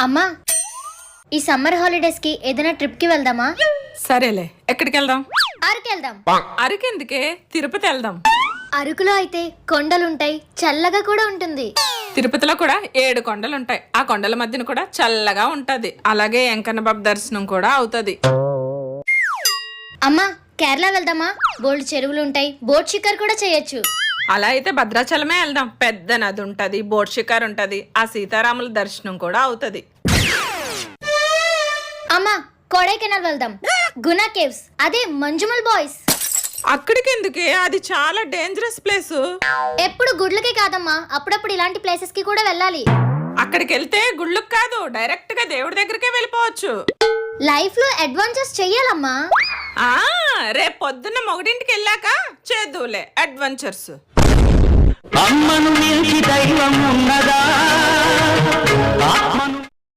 అమ్మా, ఈ summer holidays కి ఏదైనా ట్రిప్ కి వెళ్దామా? సరేలే, ఎక్కడికి వెళ్దాం? అరకు వెళ్దాం. అరకెందుకే, తిరుపతి వెళ్దాం. అరకులో అయితే కొండలుంటాయి, చల్లగా కూడా ఉంటుంది. తిరుపతిలో కూడా 7 కొండలుంటాయి. ఆ కొండల మధ్యన కూడా చల్లగా ఉంటది. అలాగే వెంకన్న బాబు దర్శనం కూడా అవుతది. అమ్మా, కేరళ వెళ్దామా? బోల్డ్ చెరువులు ఉంటాయి, బోట్ షికార్ కూడా చేయొచ్చు. అలా అయితే భద్రాచలమే వెళ్దాం. పెద్ద నది ఉంటది, బోట్ షికార్ ఉంటది, ఆ సీతారాముల దర్శనం కూడా అవుతది. అమ్మా, కొడైకెనాల్ వెళ్దాం. గునా కేవ్స్, అదే మంజుమల్ బాయ్స్. అక్కడికి ఎందుకే, అది చాలా డేంజరస్ ప్లేస్. ఎప్పుడు గుడ్లకే కాదమ్మా, అప్పుడప్పుడు ఇలాంటి ప్లేసెస్ కి కూడా వెళ్ళాలి. అక్కడికి వెళ్తే గుళ్ళుకి కాదు, డైరెక్ట్ గా దేవుడి దగ్గరికే వెళ్ళిపోవచ్చు. లైఫ్ లో అడ్వెంచర్స్ చెయ్యాలమ్మా. ఆ రేపు పొద్దున్న మొగడింటికి వెళ్ళాక చేద్దులే అడ్వెంచర్స్. అమ్మను మించి దైవం ఉన్నదా? ఆత్మను